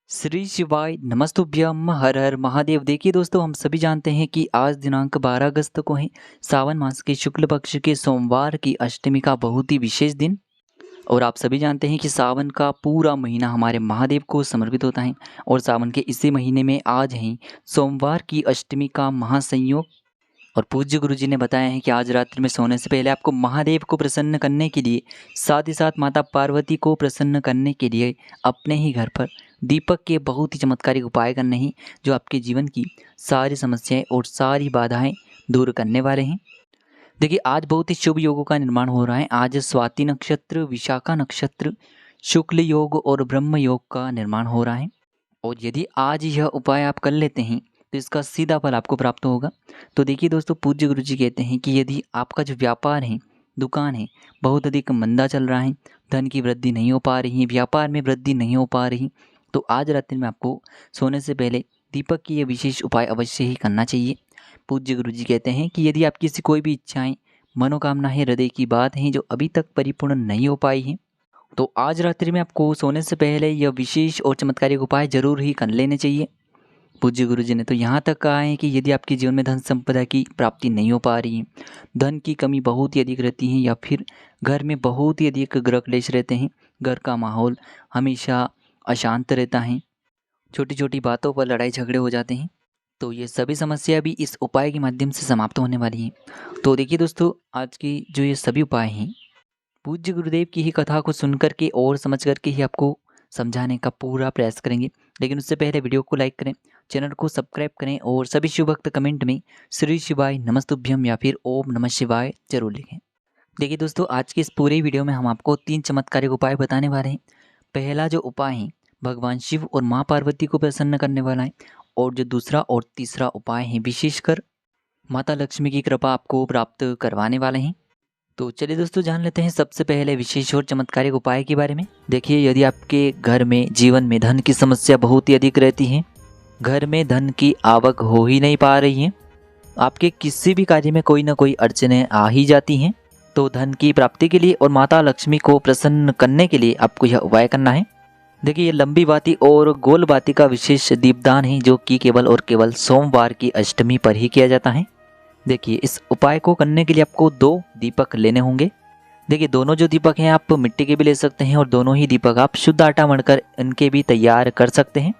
श्री शिवाय नमस्तुभ्यम हर हर महादेव। देखिए दोस्तों, हम सभी जानते हैं कि आज दिनांक 12 अगस्त को है सावन मास के शुक्ल पक्ष के सोमवार की अष्टमी का बहुत ही विशेष दिन। और आप सभी जानते हैं कि सावन का पूरा महीना हमारे महादेव को समर्पित होता है और सावन के इसी महीने में आज है सोमवार की अष्टमी का महासंयोग। और पूज्य गुरु जी ने बताया है कि आज रात्रि में सोने से पहले आपको महादेव को प्रसन्न करने के लिए, साथ ही साथ माता पार्वती को प्रसन्न करने के लिए अपने ही घर पर दीपक के बहुत ही चमत्कारिक उपाय करने हैं, जो आपके जीवन की सारी समस्याएं और सारी बाधाएं दूर करने वाले हैं। देखिए, आज बहुत ही शुभ योगों का निर्माण हो रहा है। आज स्वाति नक्षत्र, विशाखा नक्षत्र, शुक्ल योग और ब्रह्म योग का निर्माण हो रहा है। और यदि आज यह उपाय आप कर लेते हैं तो इसका सीधा फल आपको प्राप्त होगा। तो देखिए दोस्तों, पूज्य गुरु जी कहते हैं कि यदि आपका जो व्यापार है, दुकान है, बहुत अधिक मंदा चल रहा है, धन की वृद्धि नहीं हो पा रही है, व्यापार में वृद्धि नहीं हो पा रही, तो आज रात्रि में आपको सोने से पहले दीपक की यह विशेष उपाय अवश्य ही करना चाहिए। पूज्य गुरु जी कहते हैं कि यदि आपकी किसी कोई भी इच्छाएं, मनोकामनाएं, हृदय की बात हैं जो अभी तक परिपूर्ण नहीं हो पाई हैं, तो आज रात्रि में आपको सोने से पहले यह विशेष और चमत्कारिक उपाय जरूर ही कर लेने चाहिए। पूज्य गुरु जी ने तो यहाँ तक कहा है कि यदि आपके जीवन में धन संपदा की प्राप्ति नहीं हो पा रही है, धन की कमी बहुत ही अधिक रहती है, या फिर घर में बहुत ही अधिक ग्रह क्लेश रहते हैं, घर का माहौल हमेशा अशांत रहता है, छोटी छोटी बातों पर लड़ाई झगड़े हो जाते हैं, तो ये सभी समस्या भी इस उपाय के माध्यम से समाप्त होने वाली हैं। तो देखिए दोस्तों, आज की जो ये सभी उपाय हैं, पूज्य गुरुदेव की ही कथा को सुनकर के और समझ करके ही आपको समझाने का पूरा प्रयास करेंगे। लेकिन उससे पहले वीडियो को लाइक करें, चैनल को सब्सक्राइब करें और सभी शिव भक्त कमेंट में श्री शिवाय नमस्तुभ्यम या फिर ओम नमः शिवाय जरूर लिखें। देखिए दोस्तों, आज के इस पूरे वीडियो में हम आपको 3 चमत्कारिक उपाय बताने वाले हैं। पहला जो उपाय है भगवान शिव और माँ पार्वती को प्रसन्न करने वाला है, और जो दूसरा और तीसरा उपाय है विशेषकर माता लक्ष्मी की कृपा आपको प्राप्त करवाने वाले हैं। तो चलिए दोस्तों, जान लेते हैं सबसे पहले विशेष और चमत्कारिक उपाय के बारे में। देखिए, यदि आपके घर में जीवन में धन की समस्या बहुत ही अधिक रहती है, घर में धन की आवक हो ही नहीं पा रही है, आपके किसी भी कार्य में कोई ना कोई अड़चनें आ ही जाती हैं, तो धन की प्राप्ति के लिए और माता लक्ष्मी को प्रसन्न करने के लिए आपको यह उपाय करना है। देखिए, ये लंबी बाती और गोल बाती का विशेष दीपदान है, जो कि केवल और केवल सोमवार की अष्टमी पर ही किया जाता है। देखिए, इस उपाय को करने के लिए आपको 2 दीपक लेने होंगे। देखिए, दोनों जो दीपक हैं आप मिट्टी के भी ले सकते हैं, और दोनों ही दीपक आप शुद्ध आटा मढ़कर इनके भी तैयार कर सकते हैं।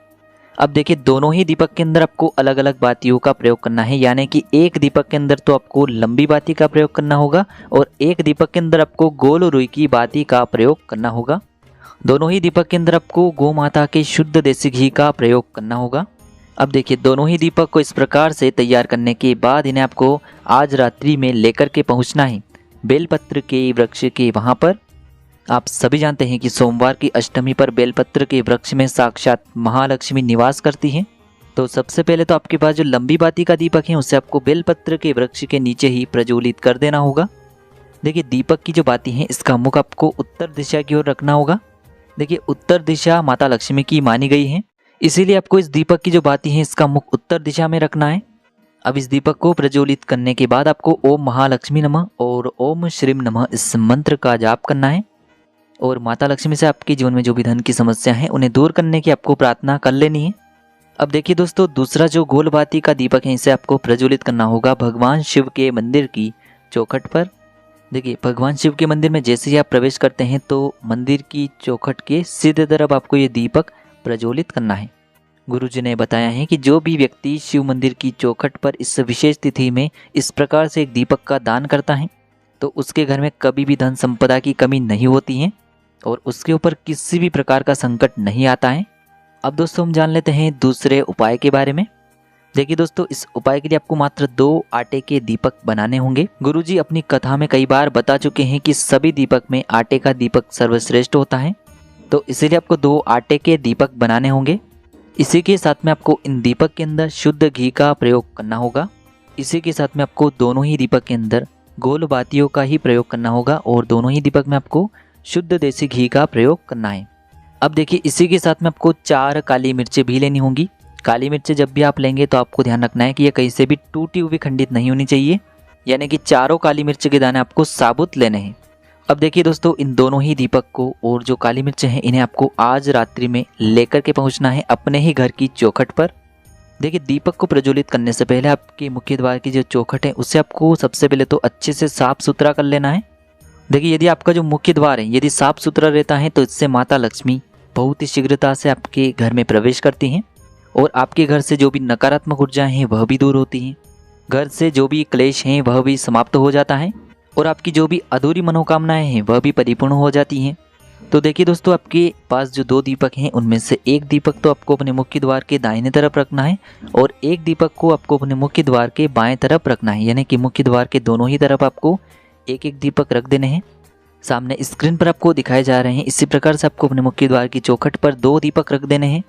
अब देखिए, दोनों ही दीपक के अंदर आपको अलग अलग बातियों का प्रयोग करना है, यानी कि एक दीपक के अंदर तो आपको लंबी बाती का प्रयोग करना होगा और एक दीपक के अंदर आपको गोल रुई की बाती का प्रयोग करना होगा। दोनों ही दीपक के अंदर आपको गौ माता के शुद्ध देसी घी का प्रयोग करना होगा। अब देखिए, दोनों ही दीपक को इस प्रकार से तैयार करने के बाद इन्हें आपको आज रात्रि में लेकर के पहुंचना है बेलपत्र के वृक्ष के वहां पर। आप सभी जानते हैं कि सोमवार की अष्टमी पर बेलपत्र के वृक्ष में साक्षात महालक्ष्मी निवास करती हैं। तो सबसे पहले तो आपके पास जो लंबी बाती का दीपक है उसे आपको बेलपत्र के वृक्ष के नीचे ही प्रज्वलित कर देना होगा। देखिए, दीपक की जो बाती है इसका मुख आपको उत्तर दिशा की ओर रखना होगा। देखिए, उत्तर दिशा माता लक्ष्मी की मानी गई है, इसीलिए आपको इस दीपक की जो बाती है इसका मुख उत्तर दिशा में रखना है। अब इस दीपक को प्रज्वलित करने के बाद आपको ओम महालक्ष्मी नमः और ओम श्रीम नमः इस मंत्र का जाप करना है, और माता लक्ष्मी से आपके जीवन में जो भी धन की समस्या है उन्हें दूर करने की आपको प्रार्थना कर लेनी है। अब देखिए दोस्तों, दूसरा जो गोल बाती का दीपक है इसे आपको प्रज्वलित करना होगा भगवान शिव के मंदिर की चौखट पर। देखिए, भगवान शिव के मंदिर में जैसे ही आप प्रवेश करते हैं तो मंदिर की चौखट के सीधे तरफ आपको ये दीपक प्रज्वलित करना है। गुरुजी ने बताया है कि जो भी व्यक्ति शिव मंदिर की चौखट पर इस विशेष तिथि में इस प्रकार से एक दीपक का दान करता है तो उसके घर में कभी भी धन संपदा की कमी नहीं होती है और उसके ऊपर किसी भी प्रकार का संकट नहीं आता है। अब दोस्तों, हम जान लेते हैं दूसरे उपाय के बारे में। देखिए दोस्तों, इस उपाय के लिए आपको मात्र 2 आटे के दीपक बनाने होंगे। गुरुजी अपनी कथा में कई बार बता चुके हैं कि सभी दीपक में आटे का दीपक सर्वश्रेष्ठ होता है, तो इसीलिए आपको 2 आटे के दीपक बनाने होंगे। इसी के साथ में आपको इन दीपक के अंदर शुद्ध घी का प्रयोग करना होगा। इसी के साथ में आपको दोनों ही दीपक के अंदर गोल बातियों का ही प्रयोग करना होगा, और दोनों ही दीपक में आपको शुद्ध देसी घी का प्रयोग करना है। अब देखिए, इसी के साथ में आपको 4 काली मिर्चें भी लेनी होंगी। काली मिर्चें जब भी आप लेंगे तो आपको ध्यान रखना है कि ये कहीं से भी टूटी हुई खंडित नहीं होनी चाहिए, यानी कि चारों काली मिर्च के दाने आपको साबुत लेने हैं। अब देखिए दोस्तों, इन दोनों ही दीपक को और जो काली मिर्च हैं इन्हें आपको आज रात्रि में लेकर के पहुंचना है अपने ही घर की चौखट पर। देखिए, दीपक को प्रज्वलित करने से पहले आपके मुख्य द्वार की जो चौखट है उसे आपको सबसे पहले तो अच्छे से साफ सुथरा कर लेना है। देखिए, यदि आपका जो मुख्य द्वार है यदि साफ सुथरा रहता है तो इससे माता लक्ष्मी बहुत ही शीघ्रता से आपके घर में प्रवेश करती हैं और आपके घर से जो भी नकारात्मक ऊर्जाएं हैं वह भी दूर होती हैं। घर से जो भी क्लेश हैं वह भी समाप्त हो जाता है और आपकी जो भी अधूरी मनोकामनाएं हैं वह भी परिपूर्ण हो जाती हैं। तो देखिए दोस्तों, आपके पास जो 2 दीपक हैं उनमें से एक दीपक तो आपको अपने मुख्य द्वार के दाहिने तरफ रखना है और एक दीपक को आपको अपने मुख्य द्वार के बाएं तरफ रखना है, यानी कि मुख्य द्वार के दोनों ही तरफ आपको एक एक दीपक रख देने हैं। सामने स्क्रीन पर आपको दिखाए जा रहे हैं। इसी प्रकार से आपको अपने मुख्य द्वार की चौखट पर 2 दीपक रख देने हैं।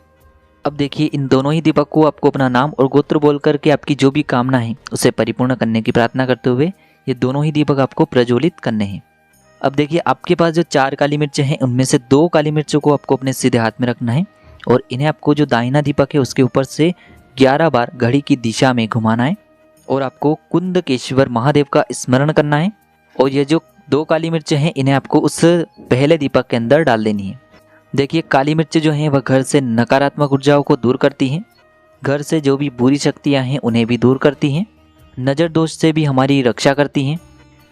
अब देखिए, इन दोनों ही दीपक को आपको अपना नाम और गोत्र बोल करके आपकी जो भी कामना है उसे परिपूर्ण करने की प्रार्थना करते हुए ये दोनों ही दीपक आपको प्रज्वलित करने हैं। अब देखिए, आपके पास जो 4 काली मिर्चें हैं उनमें से 2 काली मिर्चों को आपको अपने सीधे हाथ में रखना है और इन्हें आपको जो दाहिना दीपक है उसके ऊपर से 11 बार घड़ी की दिशा में घुमाना है और आपको कुंदकेश्वर महादेव का स्मरण करना है। और ये जो 2 काली मिर्चें हैं इन्हें आपको उस पहले दीपक के अंदर डाल देनी है। देखिए, काली मिर्च जो हैं वह घर से नकारात्मक ऊर्जाओं को दूर करती हैं, घर से जो भी बुरी शक्तियां हैं उन्हें भी दूर करती हैं, नज़र दोष से भी हमारी रक्षा करती हैं।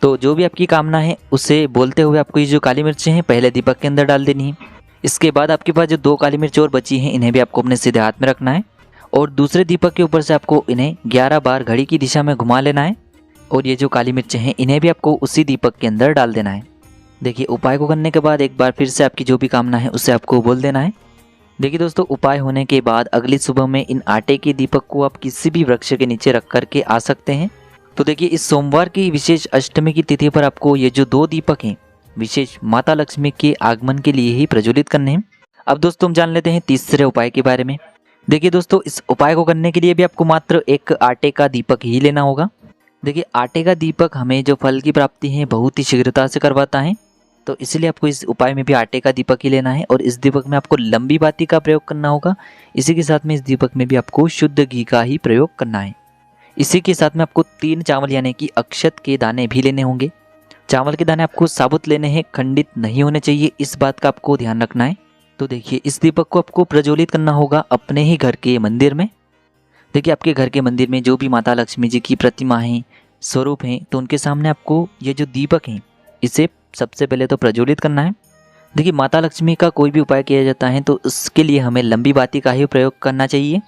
तो जो भी आपकी कामना है उसे बोलते हुए आपको ये जो काली मिर्चें हैं पहले दीपक के अंदर डाल देनी है। इसके बाद आपके पास जो 2 काली मिर्च और बची हैं इन्हें भी आपको अपने सीधे हाथ में रखना है और दूसरे दीपक के ऊपर से आपको इन्हें 11 बार घड़ी की दिशा में घुमा लेना है और ये जो काली मिर्चें हैं इन्हें भी आपको उसी दीपक के अंदर डाल देना है। देखिए, उपाय को करने के बाद एक बार फिर से आपकी जो भी कामना है उसे आपको बोल देना है। देखिए दोस्तों, उपाय होने के बाद अगली सुबह में इन आटे के दीपक को आप किसी भी वृक्ष के नीचे रख करके आ सकते हैं। तो देखिए, इस सोमवार की विशेष अष्टमी की तिथि पर आपको ये जो 2 दीपक हैं विशेष माता लक्ष्मी के आगमन के लिए ही प्रज्वलित करने हैं। अब दोस्तों, हम जान लेते हैं तीसरे उपाय के बारे में। देखिए दोस्तों, इस उपाय को करने के लिए भी आपको मात्र एक आटे का दीपक ही लेना होगा। देखिए, आटे का दीपक हमें जो फल की प्राप्ति है बहुत ही शीघ्रता से करवाता है, तो इसलिए आपको इस उपाय में भी आटे का दीपक ही लेना है और इस दीपक में आपको लंबी बाती का प्रयोग करना होगा। इसी के साथ में इस दीपक में भी आपको शुद्ध घी का ही प्रयोग करना है। इसी के साथ में आपको 3 चावल यानी कि अक्षत के दाने भी लेने होंगे। चावल के दाने आपको साबुत लेने हैं, खंडित नहीं होने चाहिए, इस बात का आपको ध्यान रखना है। तो देखिए, इस दीपक को आपको प्रज्वलित करना होगा अपने ही घर के मंदिर में। देखिए, आपके घर के मंदिर में जो भी माता लक्ष्मी जी की प्रतिमा है, स्वरूप हैं, तो उनके सामने आपको ये जो दीपक हैं इसे सबसे पहले तो प्रज्वलित करना है। देखिए, माता लक्ष्मी का कोई भी उपाय किया जाता है तो उसके लिए हमें लंबी बाती का ही प्रयोग करना चाहिए,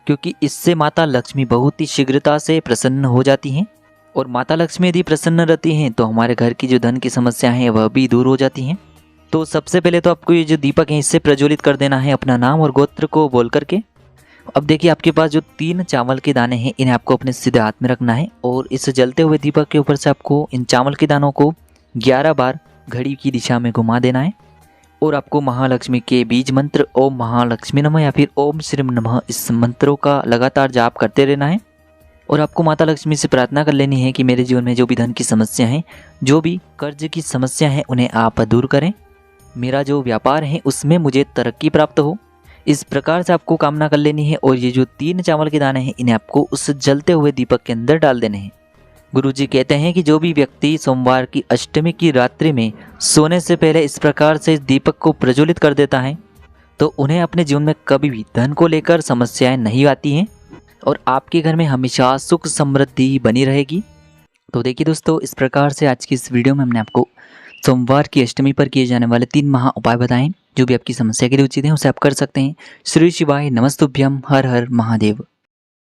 क्योंकि इससे माता लक्ष्मी बहुत ही शीघ्रता से प्रसन्न हो जाती हैं और माता लक्ष्मी यदि प्रसन्न रहती हैं तो हमारे घर की जो धन की समस्या है वह भी दूर हो जाती हैं। तो सबसे पहले तो आपको ये जो दीपक है इससे प्रज्वलित कर देना है अपना नाम और गोत्र को बोल करके। अब देखिए, आपके पास जो 3 चावल के दाने हैं इन्हें आपको अपने सीधे हाथ में रखना है और इस जलते हुए दीपक के ऊपर से आपको इन चावल के दानों को 11 बार घड़ी की दिशा में घुमा देना है और आपको महालक्ष्मी के बीज मंत्र ओम महालक्ष्मी नमः या फिर ओम श्रीम नमः इस मंत्रों का लगातार जाप करते रहना है और आपको माता लक्ष्मी से प्रार्थना कर लेनी है कि मेरे जीवन में जो भी धन की समस्या है, जो भी कर्ज की समस्या है उन्हें आप दूर करें, मेरा जो व्यापार है उसमें मुझे तरक्की प्राप्त हो। इस प्रकार से आपको कामना कर लेनी है और ये जो 3 चावल के दाने हैं इन्हें आपको उस जलते हुए दीपक के अंदर डाल देने हैं। गुरुजी कहते हैं कि जो भी व्यक्ति सोमवार की अष्टमी की रात्रि में सोने से पहले इस प्रकार से इस दीपक को प्रज्वलित कर देता है तो उन्हें अपने जीवन में कभी भी धन को लेकर समस्याएं नहीं आती हैं और आपके घर में हमेशा सुख समृद्धि बनी रहेगी। तो देखिए दोस्तों, इस प्रकार से आज की इस वीडियो में हमने आपको सोमवार की अष्टमी पर किए जाने वाले 3 महा उपाय बताएं। जो भी आपकी समस्या के लिए उचित हैं उसे आप कर सकते हैं। श्री शिवाय नमस्तुभ्यम, हर हर महादेव।